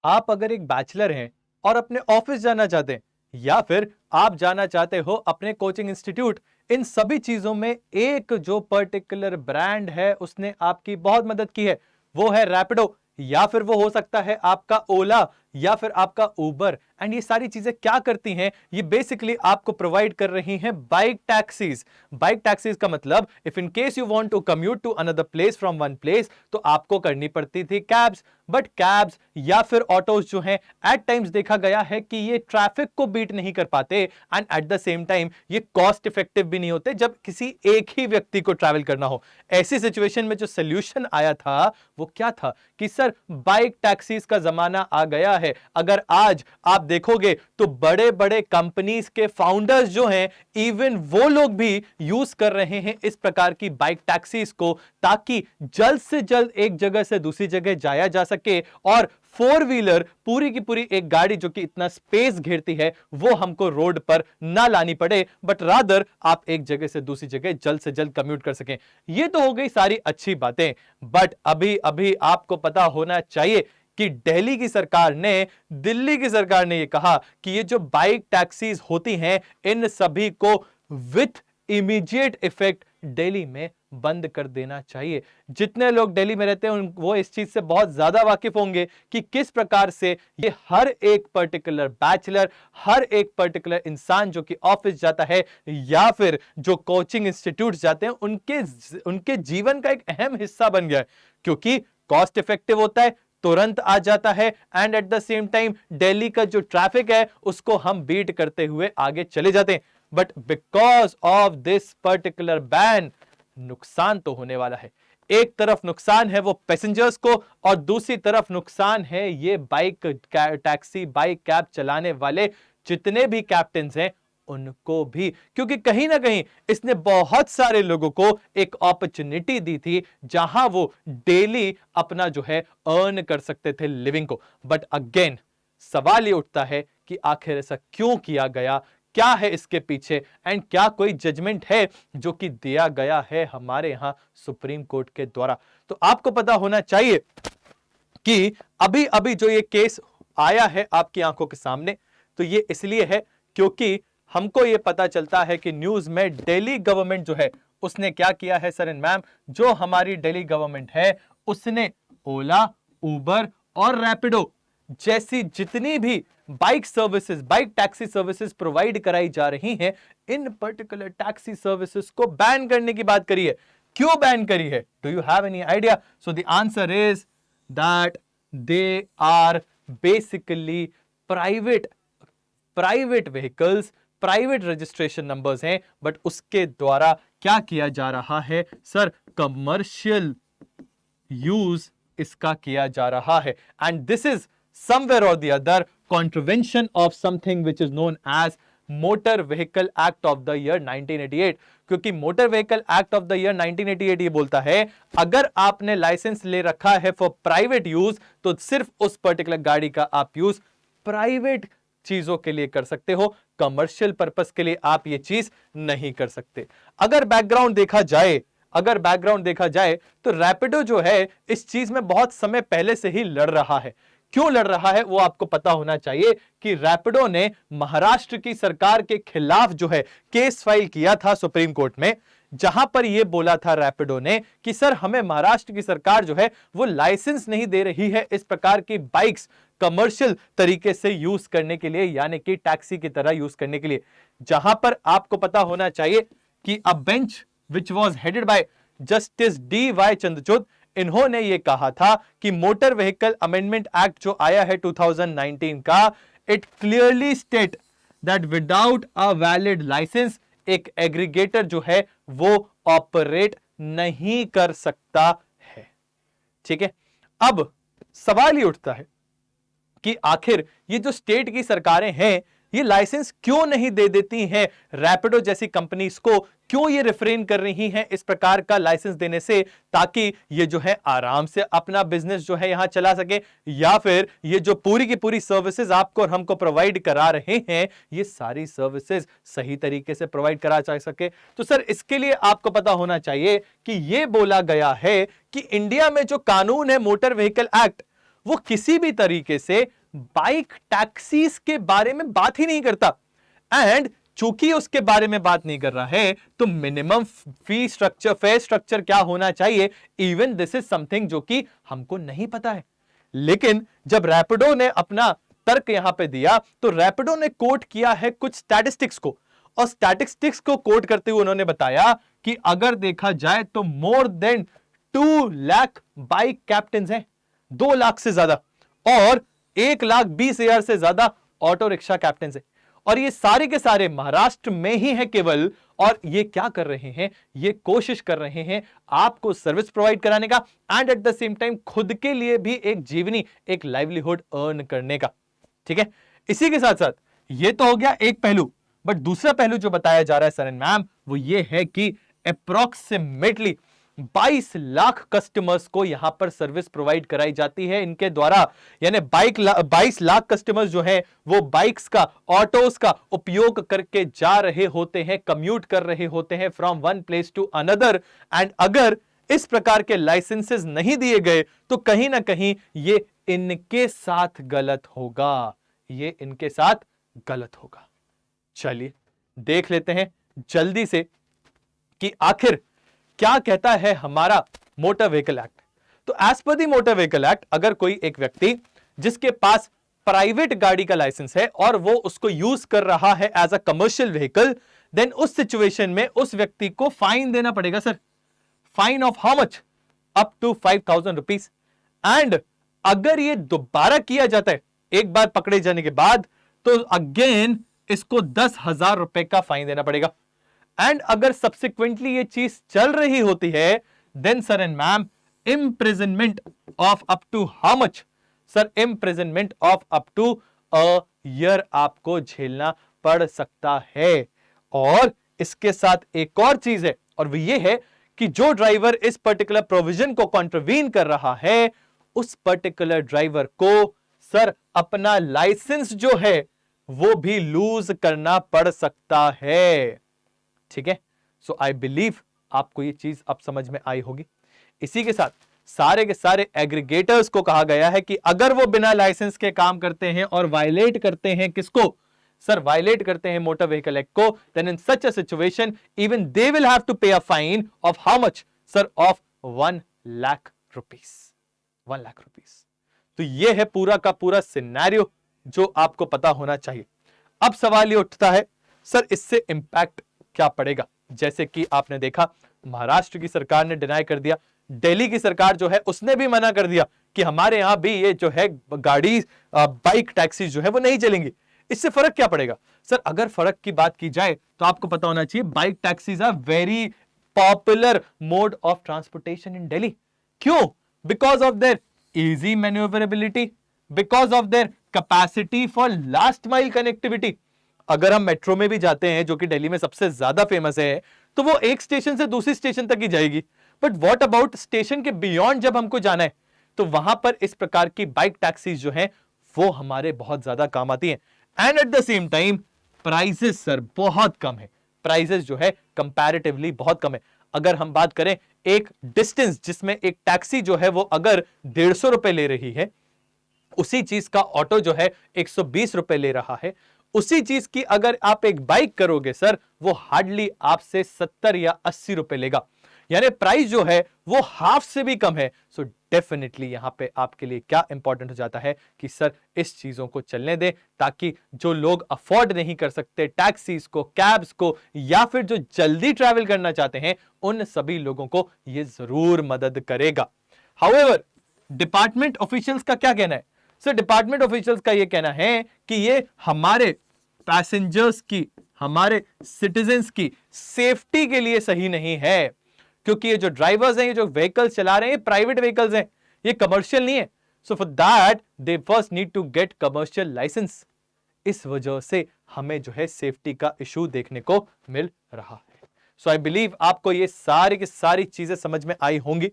आप अगर एक बैचलर हैं और अपने ऑफिस जाना चाहते हैं या फिर आप जाना चाहते हो अपने कोचिंग इंस्टीट्यूट, इन सभी चीजों में एक जो पर्टिकुलर ब्रांड है उसने आपकी बहुत मदद की है, वो है रैपिडो। या फिर वो हो सकता है आपका ओला या फिर आपका उबर। एंड ये सारी चीजें क्या करती हैं, ये बेसिकली आपको प्रोवाइड कर रही हैं बाइक टैक्सीज। बाइक टैक्सीज का मतलब if in case you want to commute to another place from one place, तो आपको करनी पड़ती थी कैब्स। बट कैब्स या फिर ऑटोज जो हैं, एट टाइम्स देखा गया है कि ये ट्रैफिक को बीट नहीं कर पाते and at the same time ये कॉस्ट इफेक्टिव भी नहीं होते जब किसी एक ही व्यक्ति को ट्रैवल करना हो। ऐसी सिचुएशन में जो सोल्यूशन आया था वो क्या था कि सर बाइक टैक्सीज का जमाना आ गया है। अगर आज आप देखोगे तो बड़े बड़े कंपनीज के फाउंडर्स जो हैं, इवन वो लोग भी यूज कर रहे हैं इस प्रकार की बाइक टैक्सीज को, ताकि जल्द से जल्द एक जगह से दूसरी जगह जाया जा सके और फोर व्हीलर पूरी की पूरी एक गाड़ी जो कि इतना स्पेस घेरती है वो हमको रोड पर ना लानी पड़े, बट रादर आप एक जगह से दूसरी जगह जल्द से जल्द कम्यूट कर सकें। ये तो हो गई सारी अच्छी बातें, बट अभी अभी आपको पता होना चाहिए कि दिल्ली की सरकार ने यह कहा कि ये जो बाइक टैक्सीज होती हैं इन सभी को विथ इमीडिएट इफेक्ट दिल्ली में बंद कर देना चाहिए। जितने लोग दिल्ली में रहते हैं वो इस चीज से बहुत ज्यादा वाकिफ होंगे कि किस प्रकार से ये हर एक पर्टिकुलर बैचलर, हर एक पर्टिकुलर इंसान जो कि ऑफिस जाता है या फिर जो कोचिंग इंस्टीट्यूट जाते हैं उनके जीवन का एक अहम हिस्सा बन गया है, क्योंकि कॉस्ट इफेक्टिव होता है, तुरंत आ जाता है and at the same time Delhi का जो ट्रैफिक है उसको हम बीट करते हुए आगे चले जाते हैं। But because of this particular ban नुकसान तो होने वाला है। एक तरफ नुकसान है वो पैसेंजर्स को और दूसरी तरफ नुकसान है ये बाइक टैक्सी, बाइक कैब चलाने वाले जितने भी कैप्टन हैं उनको भी, क्योंकि कहीं ना कहीं इसने बहुत सारे लोगों को एक अपॉर्चुनिटी दी थी जहां वो डेली अपना जो है अर्न कर सकते थे लिविंग को। बट अगेन सवाल ये उठता है कि आखिर ऐसा क्यों किया गया, क्या है इसके पीछे एंड क्या कोई जजमेंट है जो कि दिया गया है हमारे यहां सुप्रीम कोर्ट के द्वारा। तो आपको पता होना चाहिए कि अभी अभी जो ये केस आया है आपकी आंखों के सामने, तो ये इसलिए है क्योंकि हमको ये पता चलता है कि न्यूज में दिल्ली गवर्नमेंट जो है उसने क्या किया है सर एंड मैम, जो हमारी दिल्ली गवर्नमेंट है उसने ओला, उबर और रैपिडो जैसी जितनी भी bike services, bike taxi services provide कराई जा रही हैं, इन पर्टिकुलर टैक्सी सर्विसेज को बैन करने की बात करी है। क्यों बैन करी है? Do you have any idea? So the answer is that they are basically private vehicles, private registration numbers हैं, बट उसके द्वारा क्या किया जा रहा है सर, कमर्शियल यूज इसका किया जा रहा है। And this is somewhere or the other contravention of something which is known as motor vehicle act of the year 1988। क्योंकि motor vehicle act of the year 1988 ये बोलता है अगर आपने लाइसेंस ले रखा है फॉर प्राइवेट यूज तो सिर्फ उस पर्टिकुलर गाड़ी का आप यूज प्राइवेट चीजों के लिए कर सकते हो, कमर्शियल पर्पस के लिए आप ये चीज नहीं कर सकते। अगर बैकग्राउंड देखा जाए तो रैपिडो जो है इस चीज में बहुत समय पहले से ही लड़ रहा है। क्यों लड़ रहा है वो आपको पता होना चाहिए कि रैपिडो ने महाराष्ट्र की सरकार के खिलाफ जो है केस फाइल किया था सुप्रीम कोर्ट में, जहां पर यह बोला था रैपिडो ने कि सर हमें महाराष्ट्र की सरकार जो है वो लाइसेंस नहीं दे रही है इस प्रकार की बाइक्स कमर्शियल तरीके से यूज करने के लिए, यानी कि टैक्सी की तरह यूज करने के लिए। जहां पर आपको पता होना चाहिए कि अ bench which was headed by justice D.Y.. Chandrachud, इन्होंने यह कहा था कि मोटर व्हीकल अमेंडमेंट एक्ट जो आया है 2019 का, it clearly state that without a valid licence एक एग्रीगेटर जो है वो ऑपरेट नहीं कर सकता है। ठीक है, अब सवाल ये उठता है कि आखिर ये जो स्टेट की सरकारें हैं ये लाइसेंस क्यों नहीं दे देती हैं रैपिडो जैसी कंपनीज को, क्यों ये रिफ्रेन कर रही हैं इस प्रकार का लाइसेंस देने से, ताकि ये जो है आराम से अपना बिजनेस जो है यहां चला सके, या फिर ये जो पूरी की पूरी सर्विसेज आपको और हमको प्रोवाइड करा रहे हैं ये सारी सर्विसेज सही तरीके से प्रोवाइड करा जा सके। तो सर इसके लिए आपको पता होना चाहिए कि ये बोला गया है कि इंडिया में जो कानून है मोटर व्हीकल एक्ट वो किसी भी तरीके से बाइक टैक्सीज के बारे में बात ही नहीं करता। एंड चूंकि उसके बारे में बात नहीं कर रहा है, तो minimum fee structure, fair structure क्या होना चाहिए, इवन दिस इज समथिंग जो कि हमको नहीं पता है। लेकिन जब रैपिडो ने अपना तर्क यहां पे दिया, तो रैपिडो ने कोट किया है कुछ स्टैटिस्टिक्स को, और स्टैटिस्टिक्स को कोट करते हुए उन्होंने बताया कि अगर देखा जाए तो more than 2 lakh bike captain हैं, 2 लाख से ज्यादा, और 1,20,000 से ज्यादा ऑटो रिक्शा कैप्टन हैं, और ये सारे के सारे महाराष्ट्र में ही है केवल। और ये क्या कर रहे हैं, ये कोशिश कर रहे हैं आपको सर्विस प्रोवाइड कराने का, and at the same time खुद के लिए भी एक जीवनी, एक लाइवलीहुड अर्न करने का। ठीक है, इसी के साथ साथ ये तो हो गया एक पहलू, बट दूसरा पहलू जो बताया जा रहा है सर एंड मैम, वो ये है कि अप्रोक्सीमेटली 22 लाख कस्टमर्स को यहां पर सर्विस प्रोवाइड कराई जाती है इनके द्वारा। यानी 22 लाख कस्टमर्स जो है वो बाइक्स का, ऑटोस का उपयोग करके जा रहे होते हैं, कम्यूट कर रहे होते हैं from one place to another. And अगर इस प्रकार के लाइसेंसेस नहीं दिए गए तो कहीं ना कहीं ये इनके साथ गलत होगा, ये इनके साथ गलत होगा। चलिए देख लेते हैं जल्दी से कि आखिर क्या कहता है हमारा मोटर व्हीकल एक्ट। तो एज पर दी मोटर व्हीकल एक्ट, अगर कोई एक व्यक्ति जिसके पास प्राइवेट गाड़ी का लाइसेंस है और वो उसको यूज कर रहा है as a commercial vehicle, then उस सिचुएशन में उस व्यक्ति को फाइन देना पड़ेगा sir. Fine of how much? Up to 5,000 rupees. And अगर ये दोबारा किया जाता है एक बार पकड़े जाने के बाद, तो अगेन इसको 10,000 रुपए का फाइन देना पड़ेगा। एंड अगर सब्सिक्वेंटली ये चीज चल रही होती है, then sir and ma'am imprisonment of up to how much? Sir imprisonment of up to a year आपको झेलना पड़ सकता है। और इसके साथ एक और चीज है, और वो ये है कि जो ड्राइवर इस पर्टिकुलर प्रोविजन को कॉन्ट्रवीन कर रहा है, उस पर्टिकुलर ड्राइवर को सर अपना लाइसेंस जो है वो भी लूज करना पड़ सकता है। ठीक है, सो आई बिलीव आपको ये चीज अब समझ में आई होगी। इसी के साथ सारे के सारे एग्रीगेटर्स को कहा गया है कि अगर वो बिना लाइसेंस के काम करते हैं और वायलेट करते हैं किसको? सर वायलेट करते हैं मोटर व्हीकल एक्ट को, then in such a situation even they will have to pay a fine of how much? Sir of 1 lakh rupees. 1 lakh rupees. तो ये है पूरा का पूरा सिनेरियो जो आपको पता होना चाहिए। अब सवाल ये उठता है सर इससे इंपैक्ट क्या पड़ेगा? जैसे कि आपने देखा महाराष्ट्र की सरकार ने डिनाई कर दिया, दिल्ली की सरकार जो है उसने भी मना कर दिया कि हमारे यहां भी ये जो है गाड़ी बाइक टैक्सी जो है वो नहीं चलेंगी। इससे फर्क क्या पड़ेगा? सर अगर फर्क की बात की जाए तो आपको पता होना चाहिए bike taxis are very popular mode of transportation in Delhi. क्यों? Because of their easy manoeuvrability, because of their capacity for last mile connectivity. अगर हम मेट्रो में भी जाते हैं जो कि दिल्ली में सबसे ज्यादा फेमस है, तो वो एक स्टेशन से दूसरी स्टेशन तक ही जाएगी। बट व्हाट अबाउट स्टेशन के बियॉन्ड जब हमको जाना है, तो वहां पर इस प्रकार की बाइक टैक्सीज जो हैं वो हमारे बहुत ज्यादा काम आती हैं। And at the same time prices sir बहुत कम है, प्राइसेस जो है कंपैरेटिवली बहुत कम है। अगर हम बात करें एक डिस्टेंस जिसमें एक टैक्सी जो है वो अगर 150 रुपए ले रही है, उसी चीज का ऑटो जो है 120 रुपए ले रहा है, उसी चीज की अगर आप एक बाइक करोगे सर, वो हार्डली आपसे 70 या 80 रुपए लेगा। यानी प्राइस जो है वो हाफ से भी कम है। सो डेफिनेटली यहां पे आपके लिए क्या इंपॉर्टेंट हो जाता है कि सर इस चीजों को चलने दें, ताकि जो लोग अफोर्ड नहीं कर सकते टैक्सीज को, कैब्स को, या फिर जो जल्दी ट्रैवल करना चाहते हैं, उन सभी लोगों को ये जरूर मदद करेगा। हाउएवर डिपार्टमेंट ऑफिशियल्स का क्या कहना है? सर डिपार्टमेंट ऑफिशियल्स का ये कहना है कि ये हमारे पैसेंजर्स की, हमारे सिटीजन्स की सेफ्टी के लिए सही नहीं है, क्योंकि ये जो ड्राइवर्स हैं, ये जो व्हीकल्स चला रहे हैं, ये प्राइवेट व्हीकल्स हैं, ये कमर्शियल नहीं है। So for that they first need to get commercial licence. इस वजह से हमें जो है सेफ्टी का इशू देखने को मिल रहा है। सो आई बिलीव आपको ये सारी की सारी चीजें समझ में आई होंगी।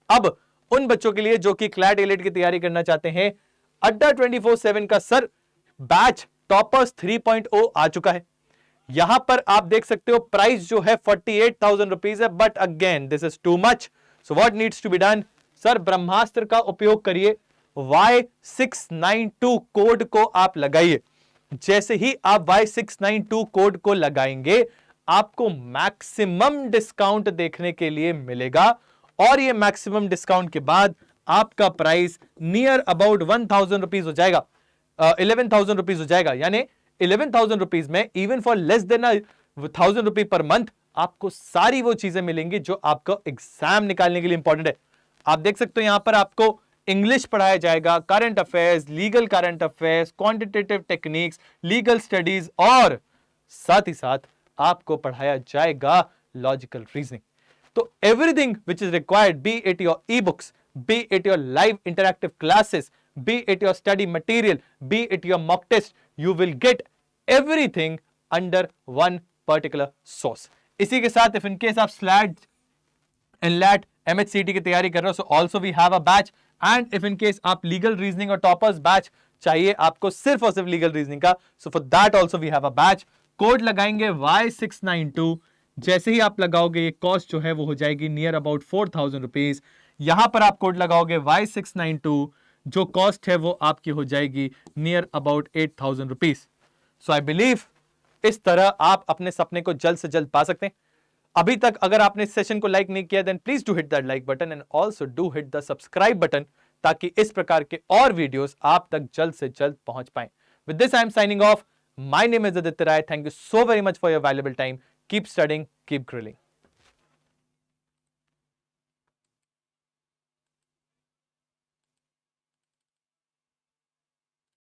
अब उन बच्चों के लिए जो कि क्लैट एलिट की तैयारी करना चाहते हैं, अड्डा 24/7 का सर बैच टॉपर्स 3.0 आ चुका है। यहां पर आप देख सकते हो प्राइस जो है 48,000 रुपीज है, but again this is too much. So what needs to be done? Sir ब्रह्मास्त्र का उपयोग करिए, Y692 कोड को आप लगाइए। जैसे ही आप Y692 कोड को लगाएंगे, आपको मैक्सिमम डिस्काउंट देखने के लिए मिलेगा, और ये मैक्सिमम डिस्काउंट के बाद आपका प्राइस नियर अबाउट 1000 रुपीज हो जाएगा, 11,000 रुपीज हो जाएगा। यानी 11,000 रुपीज में even for less than 1000 rupee per month आपको सारी वो चीजें मिलेंगी जो आपका एग्जाम निकालने के लिए इंपॉर्टेंट है। आप देख सकते हो यहां पर आपको इंग्लिश पढ़ाया जाएगा, current affairs, legal current affairs, quantitative techniques, legal studies, और साथ ही साथ आपको पढ़ाया जाएगा लॉजिकल रीजनिंग। तो everything which is required, B it your e books, be it your live interactive classes, be it your study material, be it your mock test, you will get everything under one particular source. इसी के साथ if in case आप SLAT, NLAT, MHCT की तैयारी कर रहे हो, so also we have a batch, and if in case आप legal reasoning और toppers batch चाहिए आपको सिर्फ और सिर्फ legal reasoning का, so for that also we have a batch. Code लगाएंगे Y692, जैसे ही आप लगाओगे ये कॉस्ट जो है वो हो जाएगी नियर अबाउट 4,000 रुपीज। यहां पर आप कोड लगाओगे Y692, जो कॉस्ट है वो आपकी हो जाएगी near about 8,000 rupees. So I believe इस तरह आप अपने सपने को जल्द से जल्द पा सकते हैं। अभी तक अगर आपने इस सेशन को लाइक नहीं किया, then please do hit that like button and also do hit the subscribe button, ताकि इस प्रकार के और वीडियोस आप तक जल्द से जल्द पहुंच पाएं। With this I am signing off. My name is Aditya Rai. Thank you so very much for your valuable time. Keep studying, keep grilling.